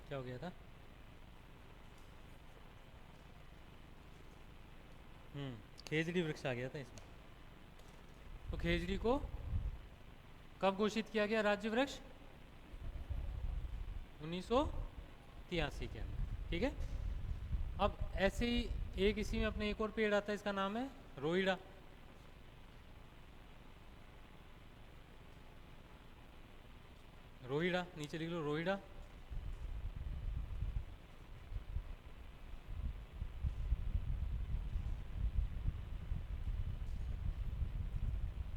क्या हो गया था? खेजड़ी वृक्ष आ गया था इसमें। तो खेजड़ी को कब घोषित किया गया राज्य वृक्ष? 1983 के अंदर, ठीक है। अब ऐसे ही एक इसी में अपने एक और पेड़ आता है, इसका नाम है रोइडा। रोइडा नीचे लिख लो, रोइडा।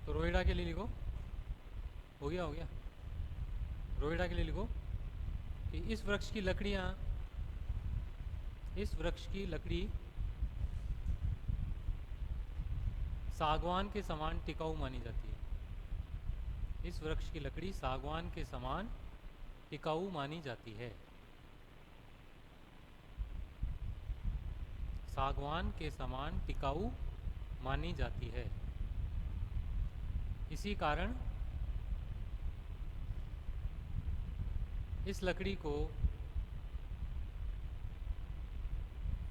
तो रोइडा के लिए लिखो, हो गया हो गया। रोइडा के लिए लिखो कि इस वृक्ष की लकड़ियाँ, इस वृक्ष की लकड़ी सागवान के समान टिकाऊ मानी जाती है। इस वृक्ष की लकड़ी सागवान के समान टिकाऊ मानी जाती है। सागवान के समान टिकाऊ मानी जाती है। इसी कारण इस लकड़ी को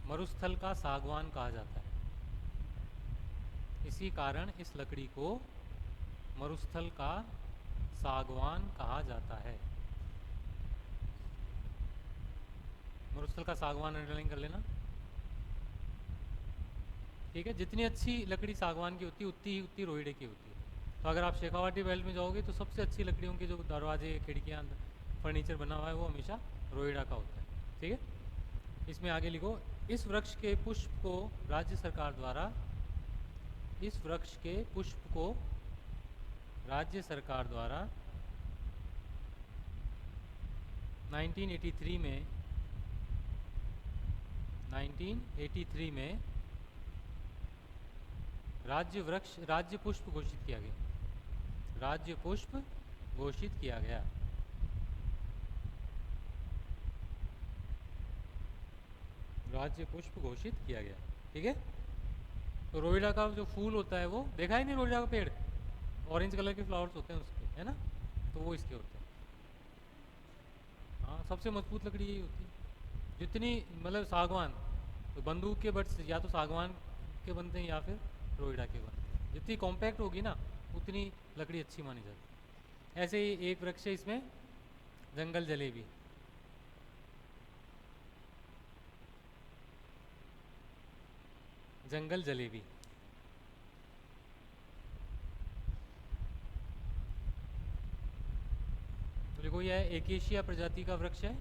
मरुस्थल का सागवान कहा जाता है। इसी कारण इस लकड़ी को मरुस्थल का सागवान कहा जाता है। मरुस्थल का सागवान अंडरलाइन कर लेना, ठीक है। जितनी अच्छी लकड़ी सागवान की होती है उतनी रोहिड़े की होती है। तो अगर आप शेखावाटी बेल्ट में जाओगे तो सबसे अच्छी लकड़ियों के जो दरवाजे खिड़कियाँ फर्नीचर बना हुआ है वो हमेशा रोहिड़ा का होता है, ठीक है। इसमें आगे लिखो, इस वृक्ष के पुष्प को राज्य सरकार द्वारा, इस वृक्ष के पुष्प को राज्य सरकार द्वारा 1983 में 1983 में राज्य पुष्प घोषित किया गया। राज्य पुष्प घोषित किया गया। राज्य पुष्प घोषित किया गया, ठीक है। तो रोइडा का जो फूल होता है वो देखा ही नहीं, रोइडा का पेड़ ऑरेंज कलर के फ्लावर्स होते हैं उसके, है ना। तो वो इसके होते हैं। हाँ, सबसे मजबूत लकड़ी यही होती है। जितनी मतलब सागवान, तो बंदूक के बट्स या तो सागवान के बनते हैं या फिर रोइडा के बनते हैं। जितनी कॉम्पैक्ट होगी ना उतनी लकड़ी अच्छी मानी जाती है। ऐसे ही एक वृक्ष है इसमें, जंगल जलेबी। जंगल जलेबी तो देखो यह एकेशिया प्रजाति का वृक्ष है।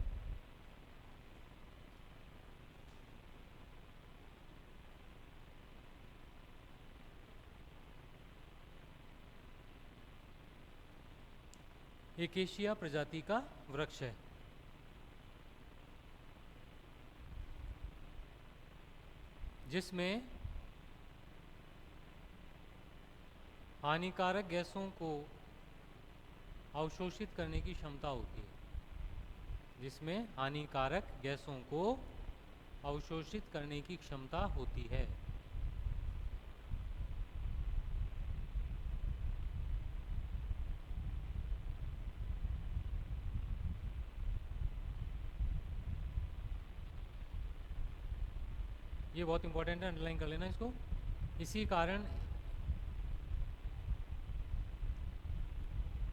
एकेशिया प्रजाति का वृक्ष है, जिसमें हानिकारक गैसों को अवशोषित करने की क्षमता होती है। जिसमें हानिकारक गैसों को अवशोषित करने की क्षमता होती है। ये बहुत इंपॉर्टेंट है, अंडरलाइन कर लेना इसको। इसी कारण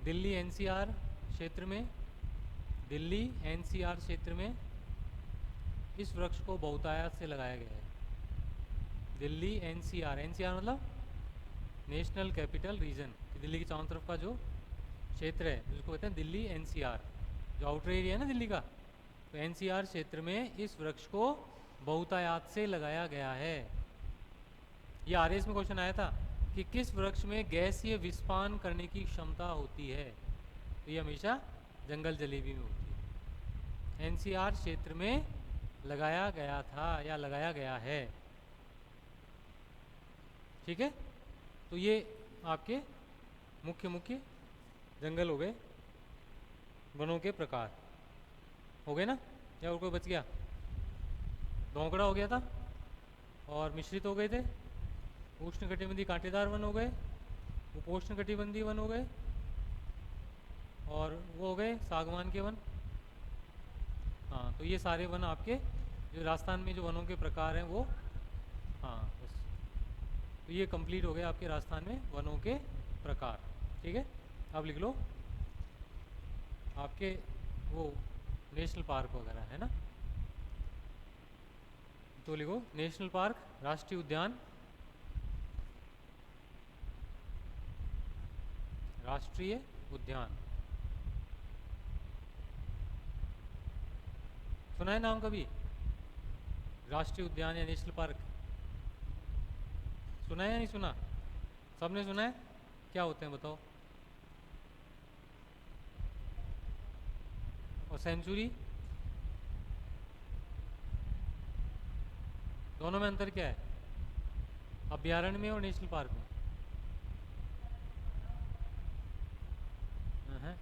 दिल्ली एनसीआर क्षेत्र में, दिल्ली एनसीआर क्षेत्र में इस वृक्ष को बहुतायत से लगाया गया है। दिल्ली एनसीआर, एनसीआर मतलब नेशनल कैपिटल रीजन, दिल्ली की चारों तरफ का जो क्षेत्र है जिसको कहते हैं दिल्ली एनसीआर, जो आउटर एरिया है ना दिल्ली का, तो एनसीआर क्षेत्र में इस वृक्ष को बहुतायत से लगाया गया है। ये आरएस में क्वेश्चन आया था कि किस वृक्ष में गैसीय विस्पान करने की क्षमता होती है, तो ये हमेशा जंगल जलेबी में होती है। एनसीआर क्षेत्र में लगाया गया था या लगाया गया है, ठीक है। तो ये आपके मुख्य मुख्य जंगल हो गए, वनों के प्रकार हो गए ना, या और कोई बच गया? धोंकड़ा हो गया था और मिश्रित हो गए थे। उष्णकटिबंधीय कांटेदार वन हो गए, उपोष्णकटिबंधीय वन हो गए, और वो हो गए सागवान के वन। हाँ, तो ये सारे वन आपके जो राजस्थान में जो वनों के प्रकार हैं वो, हाँ बस, तो ये कंप्लीट हो गया आपके राजस्थान में वनों के प्रकार। ठीक है, अब लिख लो आपके वो नेशनल पार्क वगैरह है ना, तो लिखो नेशनल पार्क, राष्ट्रीय उद्यान, राष्ट्रीय उद्यान। सुना है नाम कभी, राष्ट्रीय उद्यान या नेशनल पार्क? सुना है या नहीं सुना? सबने सुना है? क्या होते हैं बताओ? और सेंचुरी, दोनों में अंतर क्या है, अभ्यारण्य में और नेशनल पार्क में? हाँ,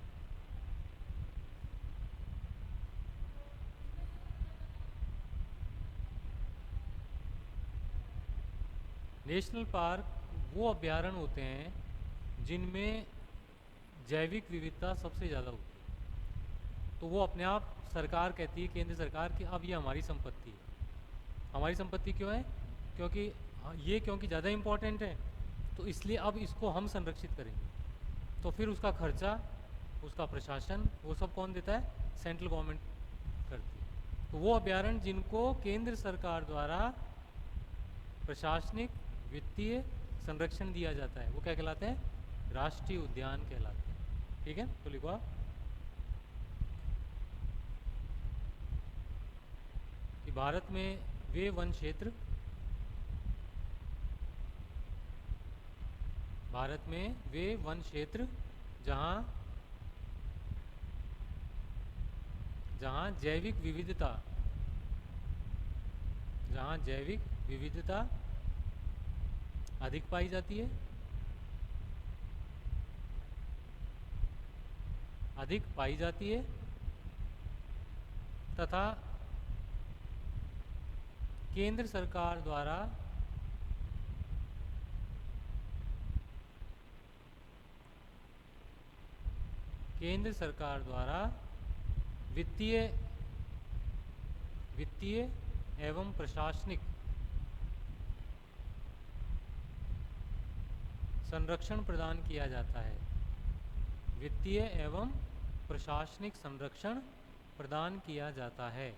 नेशनल पार्क वो अभ्यारण्य होते हैं जिनमें जैविक विविधता सबसे ज़्यादा होती है। तो वो अपने आप सरकार कहती है, केंद्र सरकार, कि अब ये हमारी संपत्ति है। हमारी संपत्ति क्यों है? क्योंकि ये क्योंकि ज़्यादा इम्पोर्टेंट है, तो इसलिए अब इसको हम संरक्षित करेंगे। तो फिर उसका खर्चा, उसका प्रशासन, वो सब कौन देता है? सेंट्रल गवर्नमेंट करती है। तो वो अभ्यारण्य जिनको केंद्र सरकार द्वारा प्रशासनिक वित्तीय संरक्षण दिया जाता है वो क्या कहलाते हैं? राष्ट्रीय उद्यान कहलाते हैं। ठीक है, तो लिखो आप कि भारत में वे वन क्षेत्र, भारत में वे वन क्षेत्र जहाँ जहाँ जैविक विविधता, जहाँ जैविक विविधता अधिक पाई जाती है, अधिक पाई जाती है, तथा केंद्र सरकार द्वारा वित्तीय वित्तीय एवं प्रशासनिक संरक्षण प्रदान किया जाता है। वित्तीय एवं प्रशासनिक संरक्षण प्रदान किया जाता है।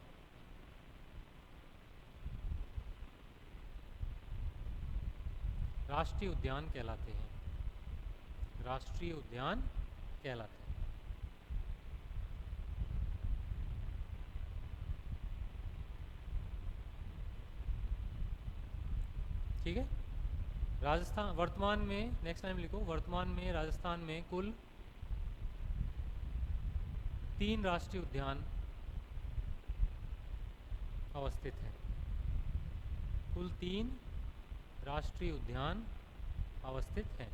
राष्ट्रीय उद्यान कहलाते हैं, राष्ट्रीय उद्यान कहलाते हैं। ठीक है, राजस्थान वर्तमान में, नेक्स्ट टाइम लिखो, वर्तमान में राजस्थान में कुल 3 राष्ट्रीय उद्यान अवस्थित हैं। कुल 3 राष्ट्रीय उद्यान अवस्थित हैं।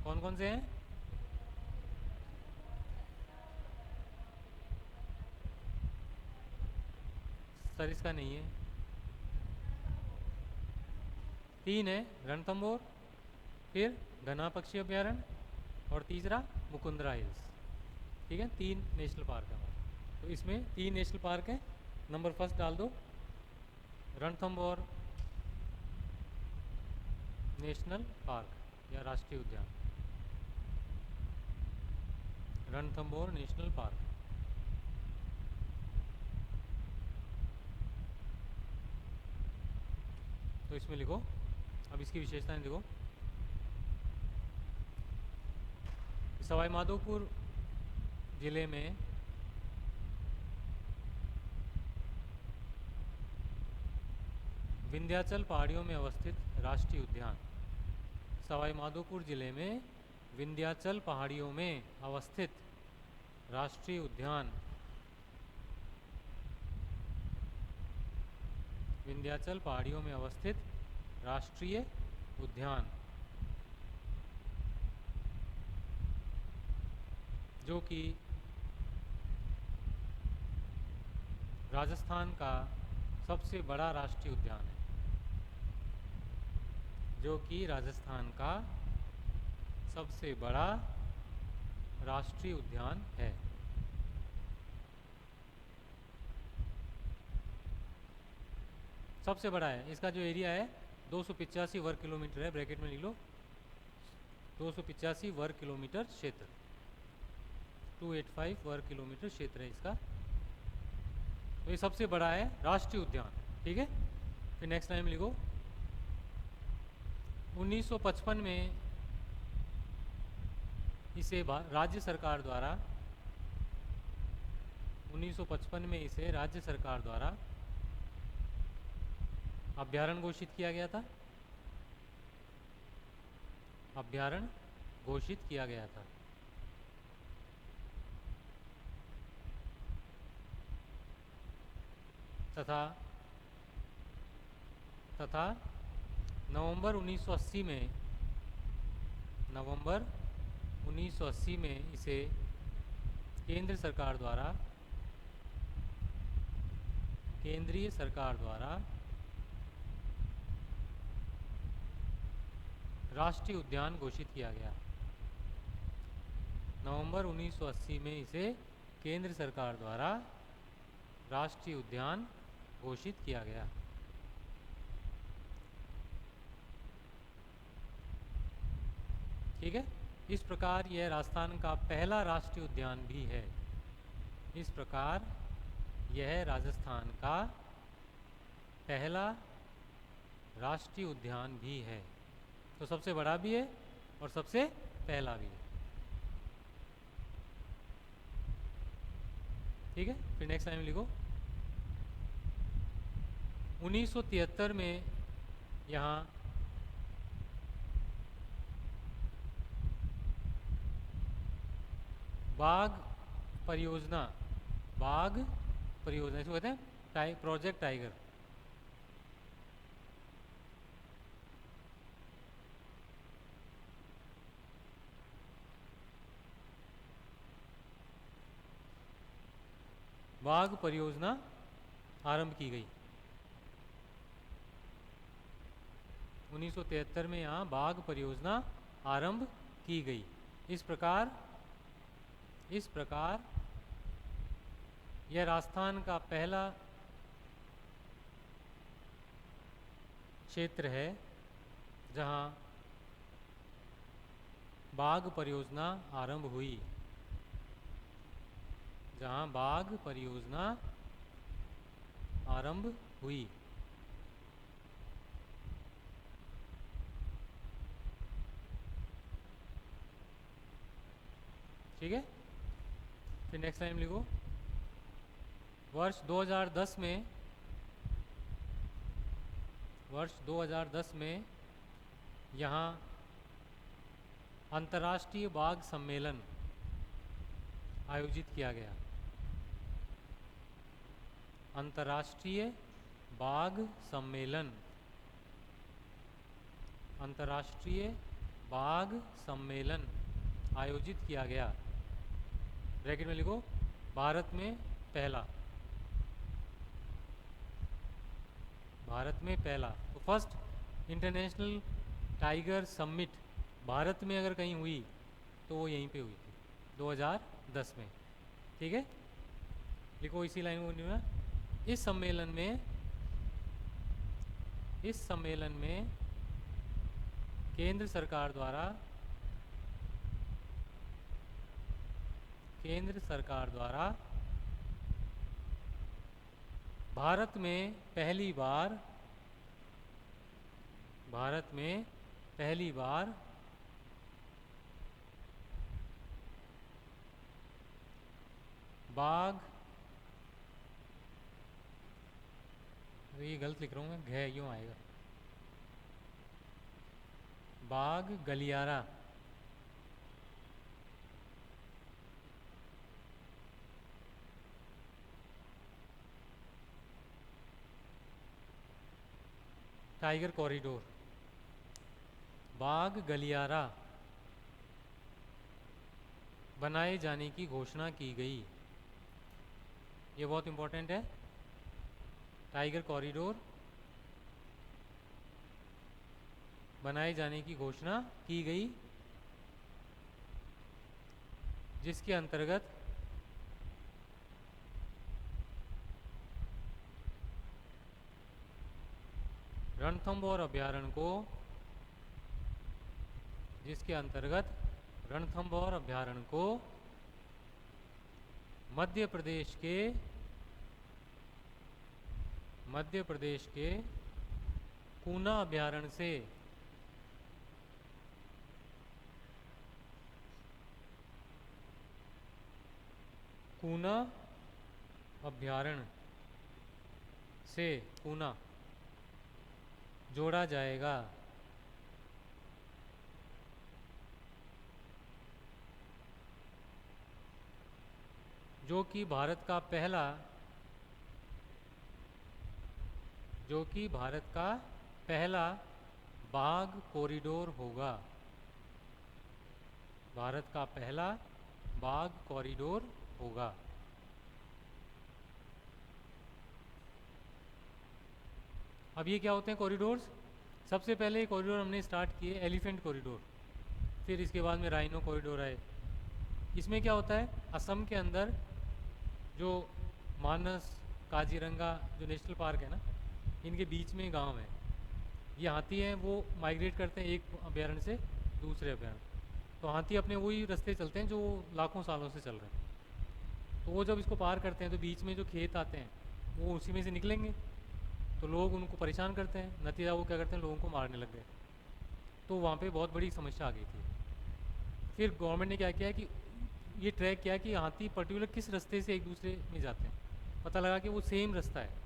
कौन कौन से हैं? सर इसका नहीं है, 3 है, रणथंभौर, फिर घना पक्षी अभ्यारण्य, और तीसरा मुकुंदरा हिल्स। ठीक है, 3 नेशनल पार्क है हमारे। तो इसमें 3 नेशनल पार्क हैं। नंबर फर्स्ट डाल दो, रणथंभौर नेशनल पार्क या राष्ट्रीय उद्यान, रणथंभौर नेशनल पार्क। तो इसमें लिखो, अब इसकी विशेषताएं देखो। सवाई माधोपुर जिले में विंध्याचल पहाड़ियों में अवस्थित राष्ट्रीय उद्यान, सवाई माधोपुर जिले में विंध्याचल पहाड़ियों में अवस्थित राष्ट्रीय उद्यान, विंध्याचल पहाड़ियों में अवस्थित राष्ट्रीय उद्यान, जो कि राजस्थान का सबसे बड़ा राष्ट्रीय उद्यान है, जो कि राजस्थान का सबसे बड़ा राष्ट्रीय उद्यान है। सबसे बड़ा है, इसका जो एरिया है 285 वर्ग किलोमीटर है, ब्रैकेट में लिख लो 285 वर्ग किलोमीटर क्षेत्र, 285 वर्ग किलोमीटर क्षेत्र है इसका। तो ये सबसे बड़ा है राष्ट्रीय उद्यान, ठीक है। फिर नेक्स्ट लाइन में लिखो 1955 में इसे राज्य सरकार द्वारा 1955 में इसे राज्य सरकार द्वारा अभ्यारण्य घोषित किया गया था। अभ्यारण्य घोषित किया गया था। तथा नवंबर 1980 में इसे केंद्रीय सरकार द्वारा राष्ट्रीय उद्यान घोषित किया गया। नवंबर 1980 में इसे केंद्र सरकार द्वारा राष्ट्रीय उद्यान घोषित किया गया। ठीक है। इस प्रकार यह राजस्थान का पहला राष्ट्रीय उद्यान भी है। इस प्रकार यह राजस्थान का पहला राष्ट्रीय उद्यान भी है। तो सबसे बड़ा भी है और सबसे पहला भी है। ठीक है। फिर नेक्स्ट लाइन में लिखो 1973 में यहाँ बाघ परियोजना इसको कहते हैं प्रोजेक्ट टाइगर। बाघ परियोजना आरंभ की गई 1973 में। यहाँ बाघ परियोजना आरंभ की गई। इस प्रकार यह राजस्थान का पहला क्षेत्र है जहाँ बाघ परियोजना आरंभ हुई। जहाँ बाघ परियोजना आरंभ हुई। ठीक है। फिर नेक्स्ट टाइम लिखो वर्ष 2010 में यहाँ अंतर्राष्ट्रीय बाघ सम्मेलन आयोजित किया गया। अंतर्राष्ट्रीय बाघ सम्मेलन आयोजित किया गया। ब्रैकेट में लिखो भारत में पहला। तो first international tiger summit Bharat में अगर कहीं हुई तो वो यहीं पे हुई थी 2010 में। ठीक है। लिखो इसी लाइन में इस सम्मेलन में केंद्र सरकार द्वारा भारत में पहली बार बाघ, ये गलत लिख रहा हूँ मैं, घ यूँ आएगा, बाघ गलियारा टाइगर कॉरिडोर, बाघ गलियारा बनाए जाने की घोषणा की गई। ये बहुत इंपॉर्टेंट है। टाइगर कॉरिडोर बनाए जाने की घोषणा की गई जिसके अंतर्गत रणथंभौर अभ्यारण्य को जिसके अंतर्गत रणथंभौर अभ्यारण्य को मध्य प्रदेश के कूना अभ्यारण्य से कूना अभ्यारण्य से कूना जोड़ा जाएगा। जो कि भारत का पहला बाघ कॉरिडोर होगा। भारत का पहला बाघ कॉरिडोर होगा। अब ये क्या होते हैं कॉरिडोर्स? सबसे पहले कॉरिडोर हमने स्टार्ट किए एलिफेंट कॉरिडोर, फिर इसके बाद में राइनो कॉरिडोर आए। इसमें क्या होता है, असम के अंदर जो मानस काजीरंगा जो नेशनल पार्क है ना, इनके बीच में गांव है। ये हाथी हैं, वो माइग्रेट करते हैं एक अभ्यारण्य से दूसरे अभ्यारण्य। तो हाथी अपने वही रास्ते चलते हैं जो लाखों सालों से चल रहे हैं। तो वो जब इसको पार करते हैं तो बीच में जो खेत आते हैं वो उसी में से निकलेंगे, तो लोग उनको परेशान करते हैं। नतीजा वो क्या करते हैं, लोगों को मारने लग गए। तो वहाँ पे बहुत बड़ी समस्या आ गई थी। फिर गवर्नमेंट ने क्या किया कि ये ट्रैक किया कि हाथी पर्टिकुलर किस रास्ते से एक दूसरे में जाते हैं। पता लगा कि वो सेम रास्ता है।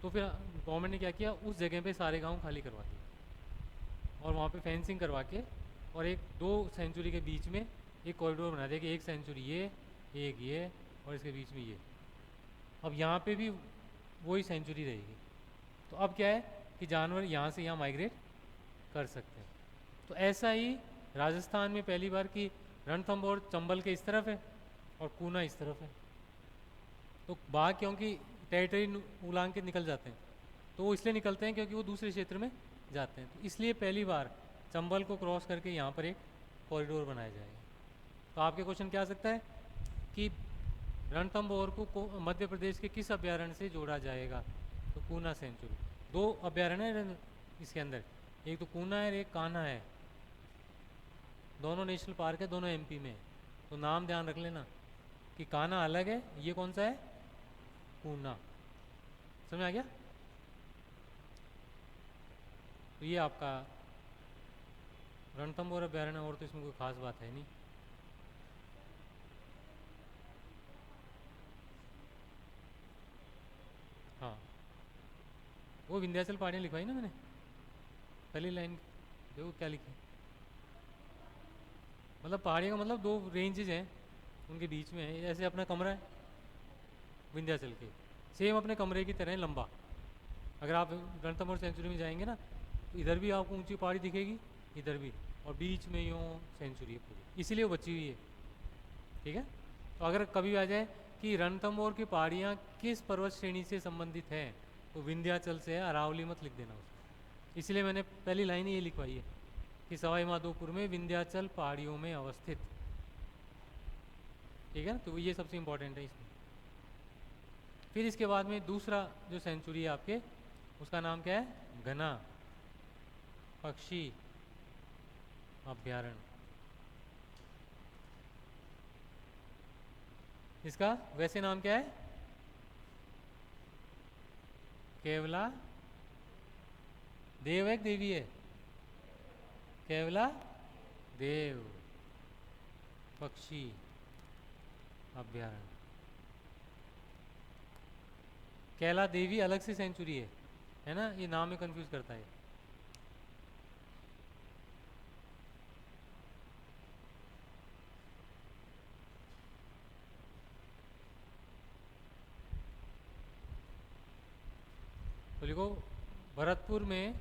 तो फिर गवर्नमेंट ने क्या किया, उस जगह पे सारे गांव खाली करवा दिए और वहाँ पे फेंसिंग करवा के और एक 2 सेंचुरी के बीच में एक कॉरिडोर बना दिया कि 1 सेंचुरी ये, एक ये, और इसके बीच में ये। अब यहाँ पे भी वही सेंचुरी रहेगी। तो अब क्या है कि जानवर यहाँ से यहाँ माइग्रेट कर सकते हैं। तो ऐसा ही राजस्थान में पहली बार कि रणथंभौर चंबल के इस तरफ है और कूना इस तरफ है। तो बाघ क्योंकि टेरिटरी उलांग के निकल जाते हैं, तो वो इसलिए निकलते हैं क्योंकि वो दूसरे क्षेत्र में जाते हैं। तो इसलिए पहली बार चंबल को क्रॉस करके यहाँ पर एक कॉरिडोर बनाया जाएगा। तो आपके क्वेश्चन क्या आ सकता है कि रणथंभौर को मध्य प्रदेश के किस अभ्यारण्य से जोड़ा जाएगा? तो कूना सेंचुरी। 2 अभ्यारण्य है इसके अंदर, एक तो कूना है और एक कान्हा है। दोनों नेशनल पार्क है, दोनों एमपी में है। तो नाम ध्यान रख लेना कि कान्हा अलग है, ये कौन सा है, कूना। समझ आ गया? तो ये आपका रणथंभौर अभ्यारण्य, और तो इसमें कोई खास बात है नहीं। हाँ, वो विंध्याचल पहाड़ियाँ लिखवाई ना मैंने, पहली लाइन देखो क्या लिखी। मतलब पहाड़ियों का मतलब 2 रेंजेज हैं, उनके बीच में है। जैसे अपना कमरा है विंध्याचल के, सेम अपने कमरे की तरह लंबा। अगर आप रणथंभौर सेंचुरी में जाएंगे ना, तो इधर भी आपको ऊंची पहाड़ी दिखेगी, इधर भी, और बीच में यूँ सेंचुरी है पूरी, इसीलिए वो बची हुई है। ठीक है? तो अगर कभी आ जाए कि रणथंभौर की पहाड़ियाँ किस पर्वत श्रेणी से संबंधित हैं, तो विंध्याचल से है, अरावली मत लिख देना उसको। इसलिए मैंने पहली लाइन ये लिखवाई है कि सवाई माधोपुर में विंध्याचल पहाड़ियों में अवस्थित। ठीक है ना? तो ये सबसे इम्पोर्टेंट है इसमें। फिर इसके बाद में दूसरा जो सेंचुरी है आपके, उसका नाम क्या है, घना पक्षी अभ्यारण्य। इसका वैसे नाम क्या है, केवला देव है, देवी है, केवला देव पक्षी अभ्यारण्य। कैला देवी अलग से सेंचुरी है ना, ये नाम में कंफ्यूज करता है। तो लिखो भरतपुर में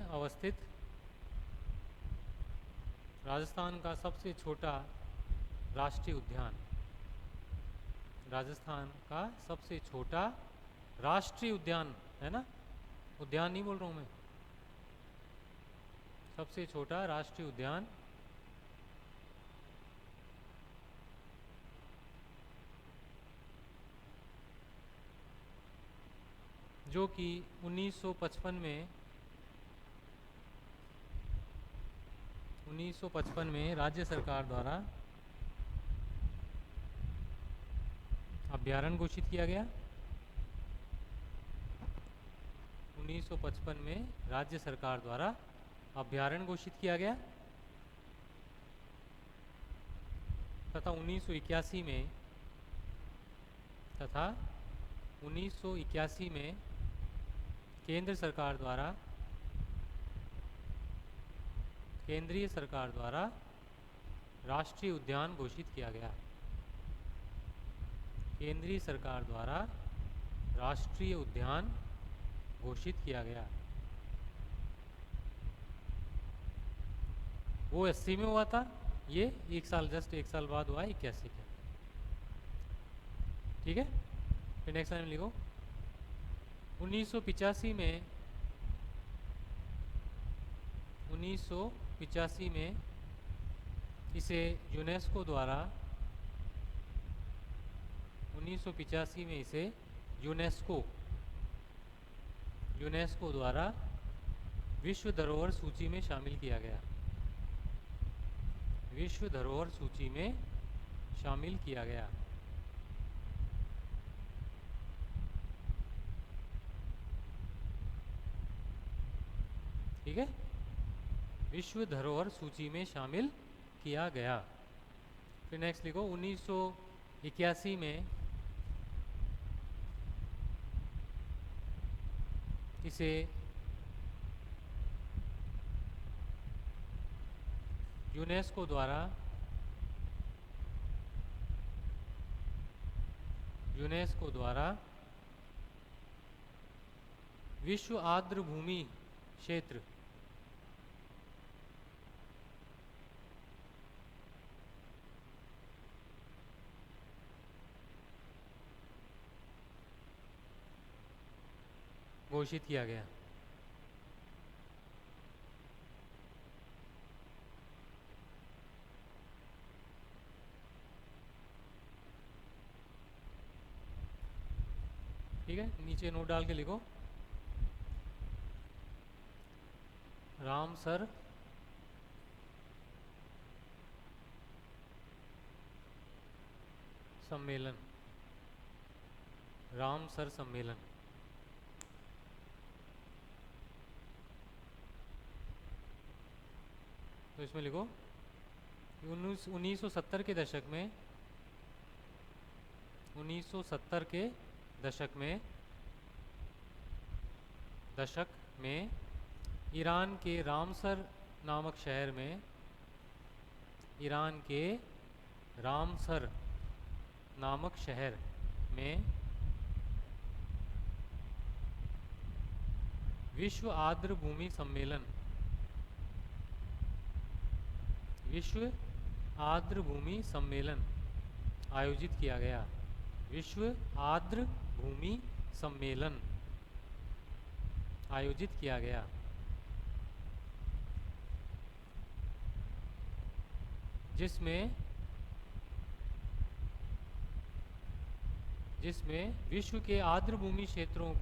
अवस्थित राजस्थान का सबसे छोटा राष्ट्रीय उद्यान, राजस्थान का सबसे छोटा राष्ट्रीय उद्यान है ना, उद्यान नहीं बोल रहा हूँ मैं, सबसे छोटा राष्ट्रीय उद्यान जो कि 1955 में राज्य सरकार द्वारा अभ्यारण्य घोषित किया गया। 1955 में राज्य सरकार द्वारा अभ्यारण्य घोषित किया गया तथा 1981 में केंद्रीय सरकार द्वारा राष्ट्रीय उद्यान घोषित किया गया। केंद्रीय सरकार द्वारा राष्ट्रीय उद्यान घोषित किया गया। वो 80 में हुआ था, ये जस्ट एक साल बाद हुआ है 81 का। ठीक है, फिर नेक्स्ट लाइन लिखो। 1985 में इसे यूनेस्को द्वारा 1985 में इसे यूनेस्को द्वारा विश्व धरोहर सूची में शामिल किया गया। विश्व धरोहर सूची में शामिल किया गया। ठीक है, विश्व धरोहर सूची में शामिल किया गया। फिर नेक्स्ट लिखो। 1981 में इसे यूनेस्को द्वारा विश्व आर्द्र भूमि क्षेत्र घोषित किया गया। ठीक है, नीचे नोट डाल के लिखो। रामसर सम्मेलन, रामसर सम्मेलन। तो इसमें लिखो 1970 के दशक में 1970 के दशक में ईरान के रामसर नामक शहर में विश्व आर्द्र भूमि सम्मेलन आयोजित किया गया। विश्व आर्द्र भूमि सम्मेलन आयोजित किया गया। जिसमें विश्व के आर्द्र भूमि क्षेत्रों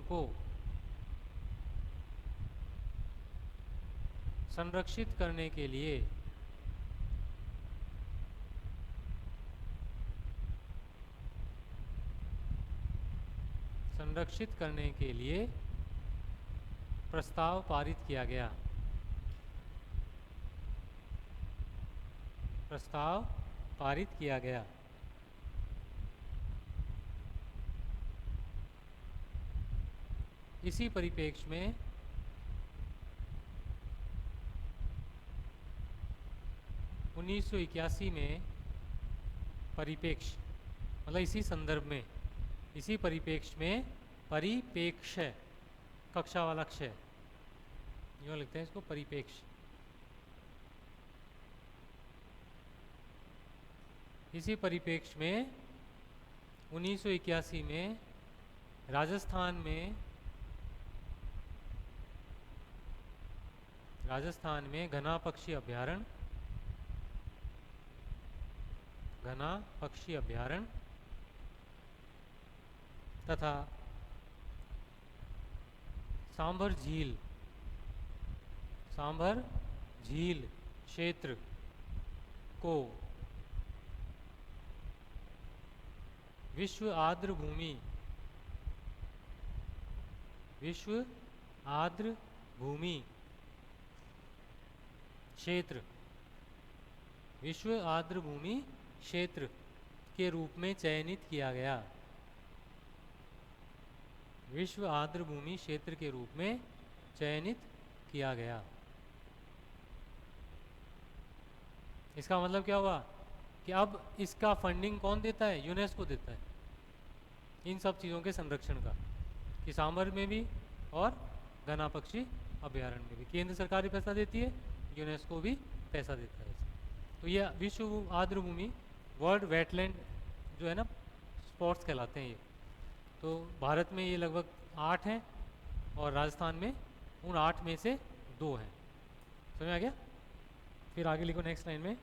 को संरक्षित करने के लिए प्रस्ताव पारित किया गया। इसी परिप्रेक्ष्य में 1981 में मतलब इसी संदर्भ में, इसी परिप्रेक्ष्य में परिप्रेक्ष्य कक्षा वाला क्षय, यूँ लिखते हैं इसको परिप्रेक्ष्य। इसी परिप्रेक्ष्य में 1981 में राजस्थान में घना पक्षी अभ्यारण्य तथा सांभर झील क्षेत्र को विश्व आर्द्र भूमि क्षेत्र के रूप में चयनित किया गया। विश्व आर्द्र भूमि क्षेत्र के रूप में चयनित किया गया। इसका मतलब क्या हुआ कि अब इसका फंडिंग कौन देता है? यूनेस्को देता है इन सब चीज़ों के संरक्षण का, कि सांभर में भी और घना पक्षी अभ्यारण्य में भी केंद्र सरकार भी पैसा देती है, यूनेस्को भी पैसा देता है। तो ये विश्व आर्द्र भूमि वर्ल्ड वेटलैंड जो है ना, स्पॉट्स कहलाते हैं ये। तो भारत में ये लगभग 8 हैं और राजस्थान में उन 8 में से 2 हैं। समझ आ गया? फिर आगे लिखो नेक्स्ट लाइन में,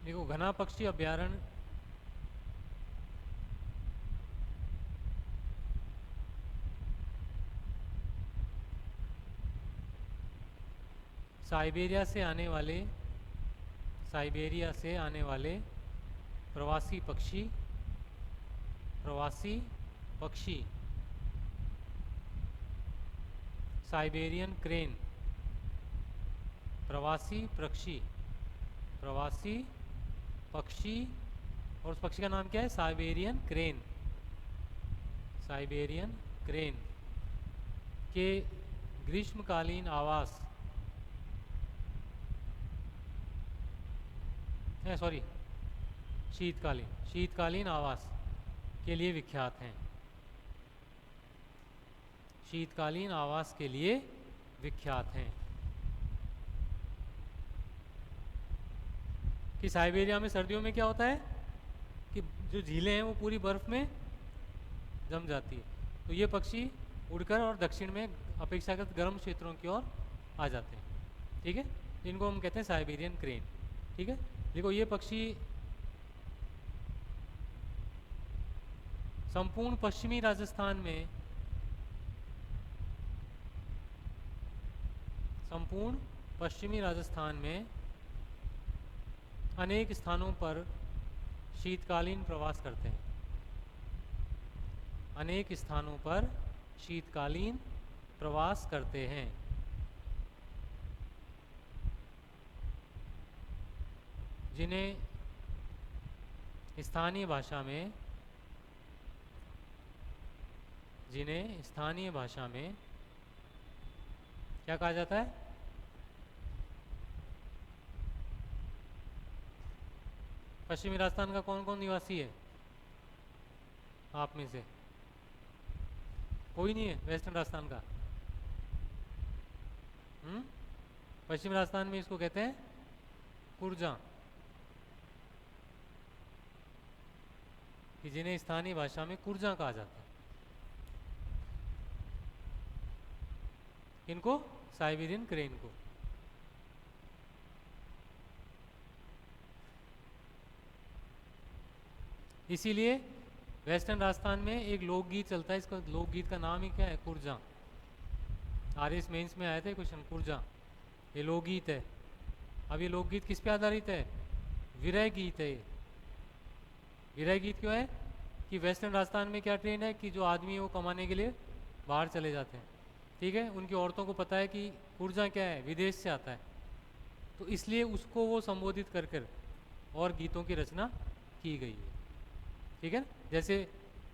देखो घना पक्षी अभ्यारण्य साइबेरिया से आने वाले प्रवासी पक्षी साइबेरियन क्रेन, प्रवासी पक्षी और उस पक्षी का नाम क्या है? साइबेरियन क्रेन के ग्रीष्मकालीन आवास शीतकालीन आवास के लिए विख्यात हैं। शीतकालीन आवास के लिए विख्यात हैं। कि साइबेरिया में सर्दियों में क्या होता है कि जो झीलें हैं वो पूरी बर्फ में जम जाती है, तो ये पक्षी उड़कर और दक्षिण में अपेक्षाकृत गर्म क्षेत्रों की ओर आ जाते हैं। ठीक है, इनको हम कहते हैं साइबेरियन क्रेन। ठीक है, देखो ये पक्षी संपूर्ण पश्चिमी राजस्थान में अनेक स्थानों पर शीतकालीन प्रवास करते हैं। अनेक स्थानों पर शीतकालीन प्रवास करते हैं। जिन्हें स्थानीय भाषा में क्या कहा जाता है? पश्चिमी राजस्थान का कौन कौन निवासी है आप में से? कोई नहीं है वेस्टर्न राजस्थान का? पश्चिमी राजस्थान में इसको कहते हैं कुर्जा, कि जिन्हें स्थानीय भाषा में कुर्जा कहा जाता है। इनको साइबेरियन क्रेन को। इसीलिए वेस्टर्न राजस्थान में एक लोकगीत चलता है, इसका लोकगीत का नाम ही क्या है? कुर्जा। आरएस मेंस में आया था क्वेश्चन, कुर्जा ये लोकगीत है। अब ये लोकगीत किस पे आधारित है? विरह गीत है। विरह गीत क्यों है? कि वेस्टर्न राजस्थान में क्या ट्रेंड है कि जो आदमी है वो कमाने के लिए बाहर चले जाते हैं। ठीक है, उनकी औरतों को पता है कि कुर्जा क्या है, विदेश से आता है, तो इसलिए उसको वो संबोधित कर कर और गीतों की रचना की गई है। ठीक है, जैसे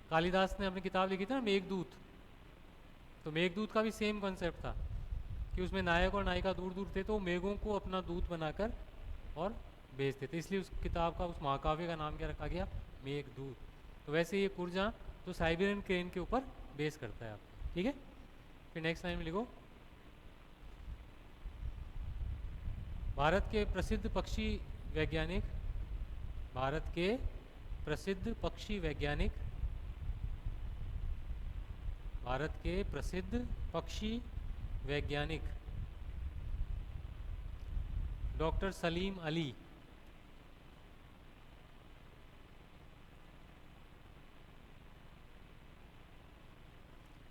कालिदास ने अपनी किताब लिखी थी ना मेघदूत, तो मेघदूत का भी सेम कॉन्सेप्ट था कि उसमें नायक और नायिका दूर दूर थे, तो मेघों को अपना दूत बनाकर और भेजते थे, इसलिए उस किताब का, उस महाकाव्य का नाम क्या रखा गया? मेघदूत। तो वैसे ये कुर्जा तो साइबेरियन क्रेन के ऊपर बेस करता है आप। ठीक है, फिर नेक्स्ट लाइन में लिखो, भारत के प्रसिद्ध पक्षी वैज्ञानिक, भारत के प्रसिद्ध पक्षी वैज्ञानिक, भारत के प्रसिद्ध पक्षी वैज्ञानिक डॉक्टर सलीम अली।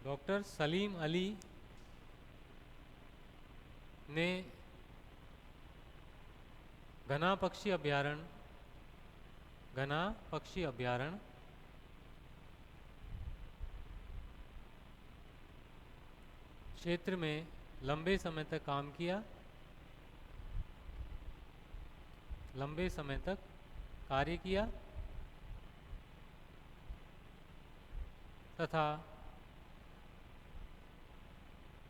डॉक्टर सलीम अली ने घना पक्षी अभयारण्य, घना पक्षी अभयारण्य क्षेत्र में लंबे समय तक काम किया, लंबे समय तक कार्य किया तथा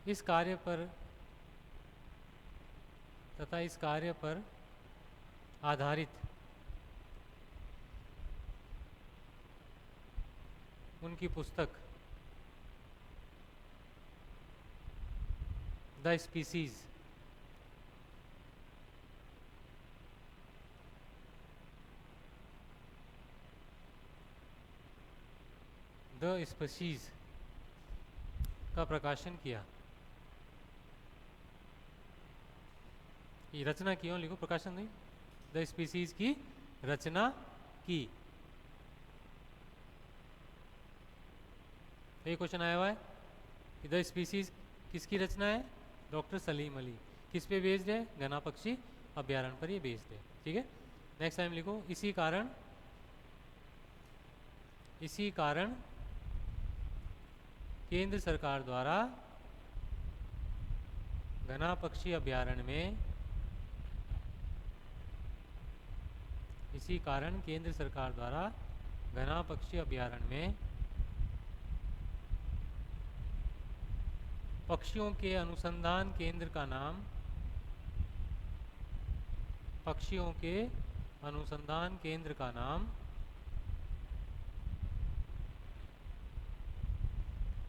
इस कार्य पर आधारित उनकी पुस्तक द स्पीसीज, द स्पीसीज का प्रकाशन किया। ये रचना की, लिखो प्रकाशन नहीं, द स्पीसीज की रचना की। ये क्वेश्चन आया हुआ है कि द स्पीसीज किसकी रचना है? डॉक्टर सलीम अली। किस पे बेस्ड है? घना पक्षी अभ्यारण्य पर ये बेस्ड है। ठीक है, नेक्स्ट टाइम लिखो, इसी कारण केंद्र सरकार द्वारा घना पक्षी अभ्यारण्य में, इसी कारण केंद्र सरकार द्वारा घना पक्षी अभ्यारण्य में पक्षियों के अनुसंधान केंद्र का नाम, पक्षियों के अनुसंधान केंद्र का नाम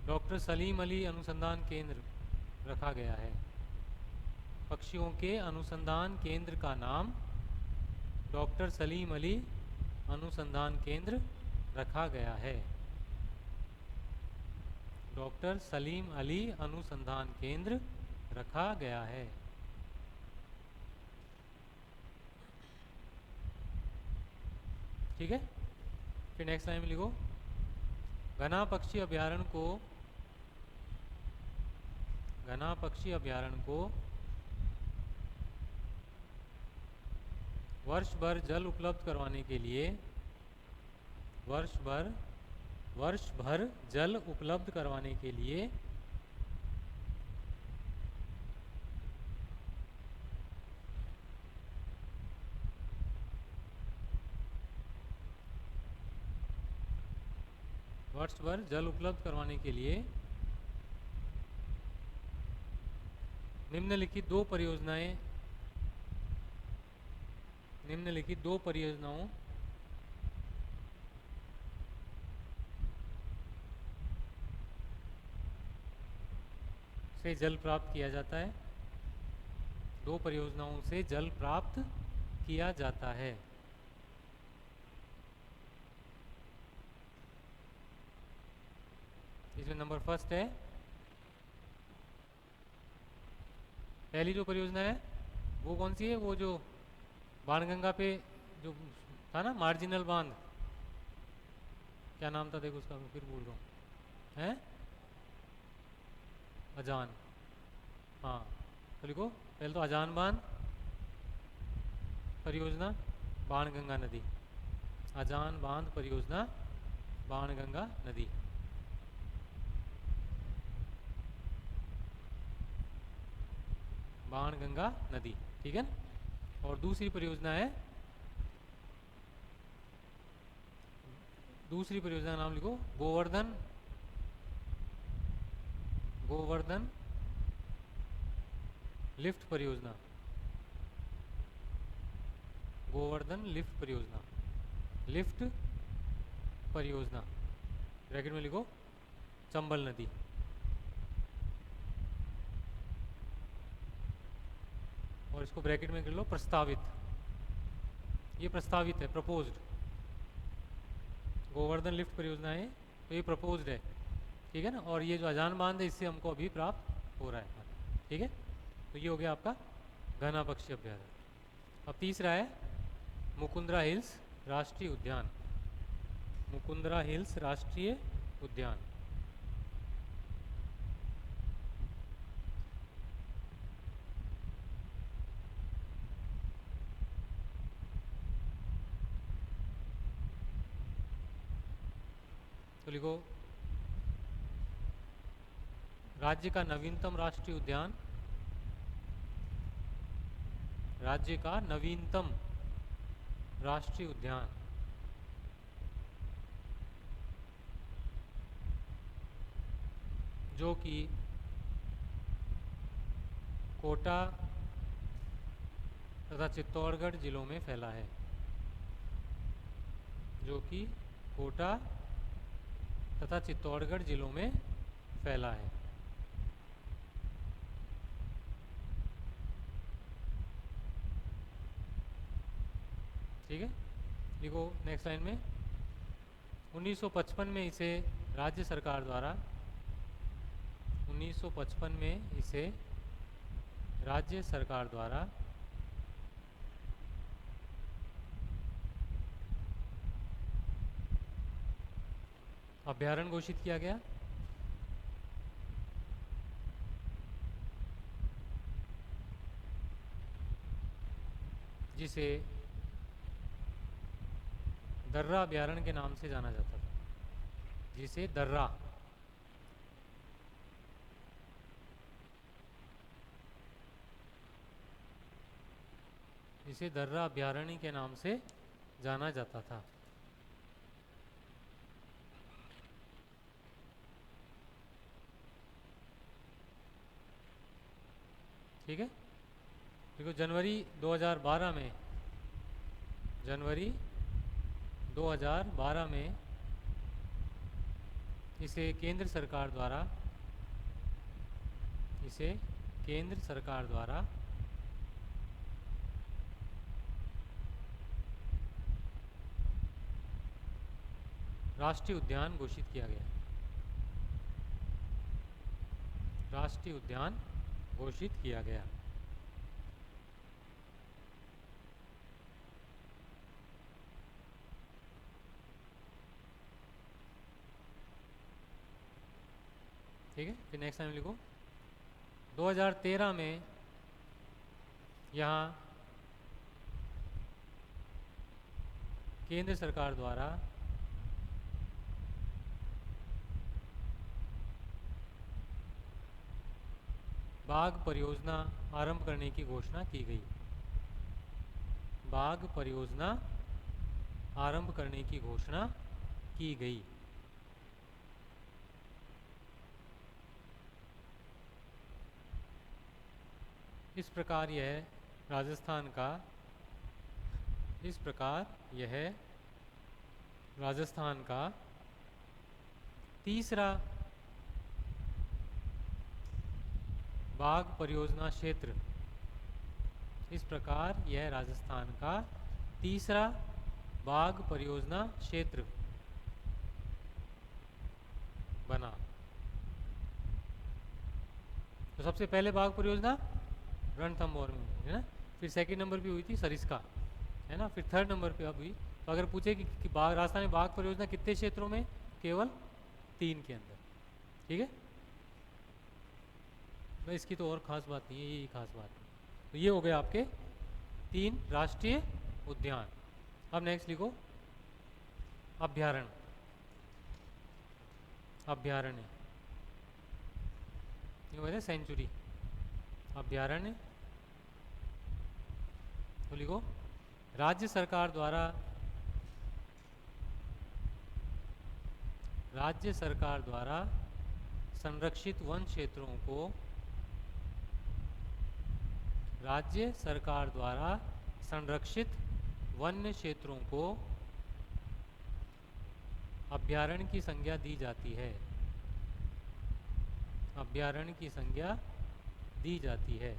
डॉक्टर सलीम अली अनुसंधान केंद्र रखा गया है। पक्षियों के अनुसंधान केंद्र का नाम डॉक्टर सलीम अली अनुसंधान केंद्र रखा गया है। डॉक्टर सलीम अली अनुसंधान केंद्र रखा गया है। ठीक है, फिर नेक्स्ट लाइन में लिखो, घना पक्षी अभयारण्य को वर्ष भर जल उपलब्ध करवाने के लिए, वर्ष भर जल उपलब्ध करवाने के लिए निम्नलिखित दो परियोजनाओं से जल प्राप्त किया जाता है। दो परियोजनाओं से जल प्राप्त किया जाता है। इसमें नंबर फर्स्ट है, पहली जो परियोजना है वो कौन सी है? वो जो बाणगंगा पे जो था ना, मार्जिनल बांध, क्या नाम था देखो उसका, मैं फिर भूल रहा हूँ, हैं अजान। हाँ तो लिखो, पहले तो अजान बांध परियोजना बाणगंगा नदी, अजान बांध परियोजना बाणगंगा नदी। बाणगंगा नदी, ठीक है। और दूसरी परियोजना का नाम लिखो, गोवर्धन लिफ्ट परियोजना, गोवर्धन लिफ्ट परियोजना, ब्रैकेट में लिखो चंबल नदी। और इसको ब्रैकेट में कर लो प्रस्तावित, ये प्रस्तावित है, प्रपोज्ड। गोवर्धन लिफ्ट परियोजना है तो ये प्रपोज्ड है, ठीक है ना। और ये जो अजान बांध है इससे हमको अभी प्राप्त हो रहा है, ठीक है। तो ये हो गया आपका घना पक्षी अभ्यारण्य। अब तीसरा है मुकुंदरा हिल्स राष्ट्रीय उद्यान। मुकुंदरा हिल्स राष्ट्रीय उद्यान। तो लिखो राज्य का नवीनतम राष्ट्रीय उद्यान, राज्य का नवीनतम राष्ट्रीय उद्यान जो कि कोटा तथा चित्तौड़गढ़ जिलों में फैला है, जो कि कोटा तथा चित्तौड़गढ़ जिलों में फैला है। ठीक है, लिखो नेक्स्ट लाइन में 1955 में इसे राज्य सरकार द्वारा 1955 में इसे राज्य सरकार द्वारा अभ्यारण्य घोषित किया गया। जिसे दर्रा अभ्यारण्य के नाम से जाना जाता था, जिसे दर्रा अभ्यारण्य के नाम से जाना जाता था। ठीक है, देखो जनवरी 2012 में इसे केंद्र सरकार द्वारा राष्ट्रीय उद्यान घोषित किया गया। राष्ट्रीय उद्यान घोषित किया गया। ठीक है, फिर नेक्स्ट टाइम लिखो 2013 में यहाँ केंद्र सरकार द्वारा बाघ परियोजना आरंभ करने की घोषणा की गई। बाघ परियोजना आरंभ करने की घोषणा की गई। इस प्रकार यह राजस्थान का तीसरा बाघ परियोजना क्षेत्र, इस प्रकार यह राजस्थान का तीसरा बाघ परियोजना क्षेत्र बना। तो सबसे पहले बाघ परियोजना रणथंभौर में हुई है ना, फिर सेकंड नंबर पे हुई थी सरिस्का, है ना, फिर थर्ड नंबर पे अब हुई। तो अगर पूछे कि बाघ राजस्थान में बाघ परियोजना कितने क्षेत्रों में, केवल 3 के अंदर। ठीक है, भाई इसकी तो और ख़ास बात नहीं है, यही खास बात है। तो ये हो गए आपके 3 राष्ट्रीय उद्यान। अब नेक्स्ट लिखो अभ्यारण्य। अभ्यारण्य ये कहते हैं सेंचुरी। अभ्यारण्य तो लिखो राज्य सरकार द्वारा संरक्षित वन क्षेत्रों को, राज्य सरकार द्वारा संरक्षित वन्य क्षेत्रों को अभ्यारण्य की संज्ञा दी जाती है। अभ्यारण्य की संज्ञा दी जाती है।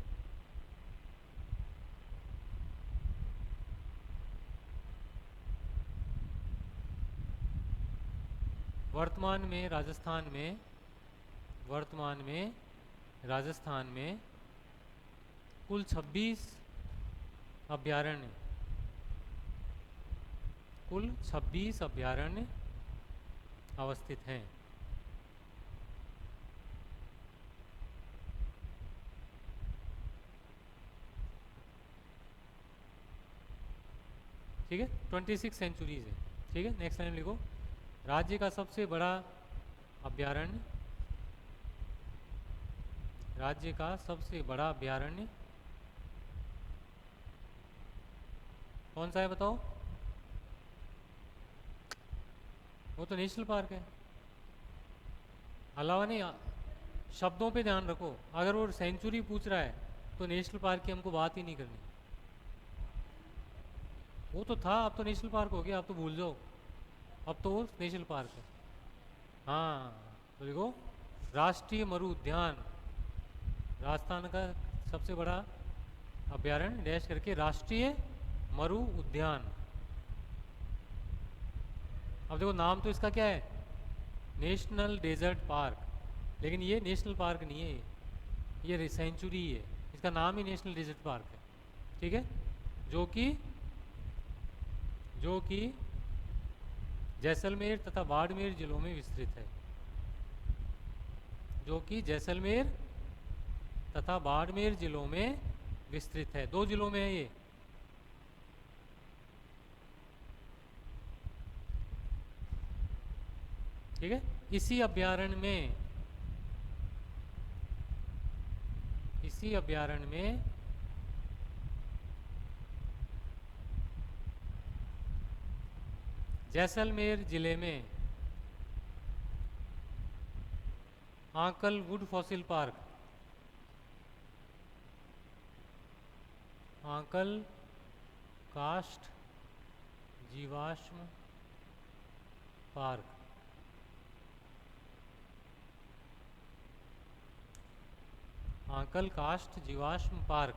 वर्तमान में राजस्थान में कुल 26 अभ्यारण्य अवस्थित हैं। ठीक है, 26 सेंचुरीज है। ठीक है, नेक्स्ट लाइन लिखो। राज्य का सबसे बड़ा अभ्यारण्य कौन सा है बताओ? वो तो नेशनल पार्क है। अलावा नहीं, शब्दों पे ध्यान रखो। अगर वो सेंचुरी पूछ रहा है तो नेशनल पार्क की हमको बात ही नहीं करनी। वो तो था, अब तो नेशनल पार्क हो गया, अब तो भूल जाओ, अब तो वो नेशनल पार्क है। हाँ, तो देखो, राष्ट्रीय मरु उद्यान, राजस्थान का सबसे बड़ा अभ्यारण्य डैश करके राष्ट्रीय मरु उद्यान। अब देखो, नाम तो इसका क्या है? नेशनल डेजर्ट पार्क, लेकिन ये नेशनल पार्क नहीं है, ये सेंचुरी है। इसका नाम ही नेशनल डेजर्ट पार्क है। ठीक है, जो कि जैसलमेर तथा बाड़मेर जिलों में विस्तृत है। जो कि जैसलमेर तथा बाड़मेर जिलों में विस्तृत है। 2 जिलों में है ये। ठीक है, इसी अभ्यारण्य में जैसलमेर जिले में आंकल वुड फॉसिल पार्क, आंकल काष्ठ जीवाश्म पार्क, आंकल काष्ठ जीवाश्म पार्क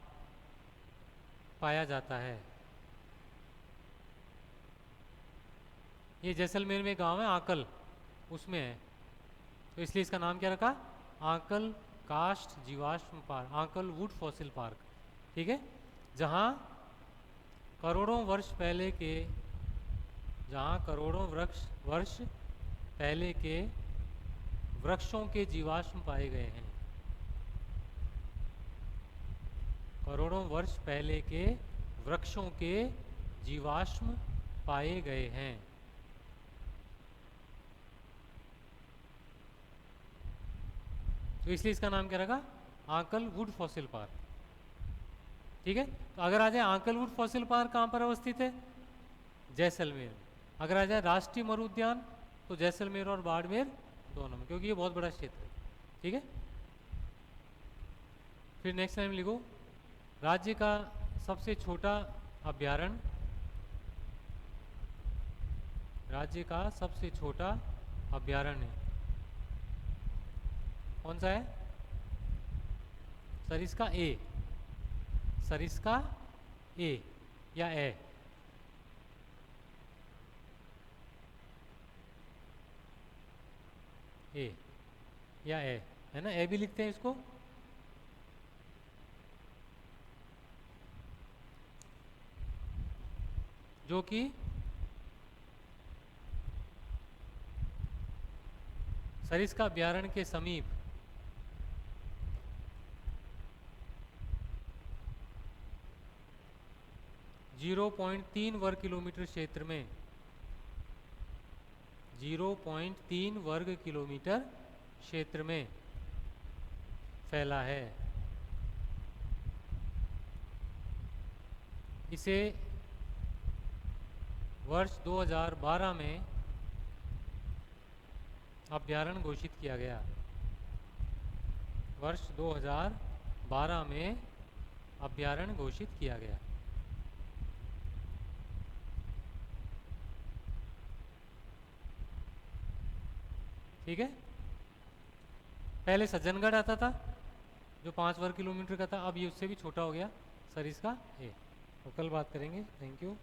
पाया जाता है। ये जैसलमेर में गांव है आंकल, उसमें है, तो इसलिए इसका नाम क्या रखा? आंकल काष्ठ जीवाश्म park, uncle would fossil park. ठीक है, जहाँ करोड़ों वर्ष पहले के वृक्षों के जीवाश्म पाए गए हैं। करोड़ों वर्ष पहले के वृक्षों के जीवाश्म पाए गए हैं। तो इसलिए इसका नाम क्या रखा? आंकल वुड फॉसिल पार्क। ठीक है, तो अगर आ जाए आंकल वुड फॉसिल पार्क कहाँ पर अवस्थित है? जैसलमेर। अगर आ जाए राष्ट्रीय मरु उद्यान, तो जैसलमेर और बाड़मेर दोनों में, क्योंकि ये बहुत बड़ा क्षेत्र है। ठीक है, फिर नेक्स्ट लाइन लिखो। राज्य का सबसे छोटा अभ्यारण्य कौन सा है? सरिस्का ए या ए? ए या ए है ना, ए भी लिखते हैं इसको। जो कि सरिस्का अभ्यारण्य के समीप 0.3 वर्ग किलोमीटर क्षेत्र में 0.3 वर्ग किलोमीटर क्षेत्र में फैला है। इसे वर्ष 2012 में अभ्यारण्य घोषित किया गया। वर्ष 2012 में अभ्यारण्य घोषित किया गया। ठीक है, पहले सज्जनगढ़ आता था जो 5 वर्ग किलोमीटर का था, अब ये उससे भी छोटा हो गया, सरिस्का ए। तो कल बात करेंगे। Thank you.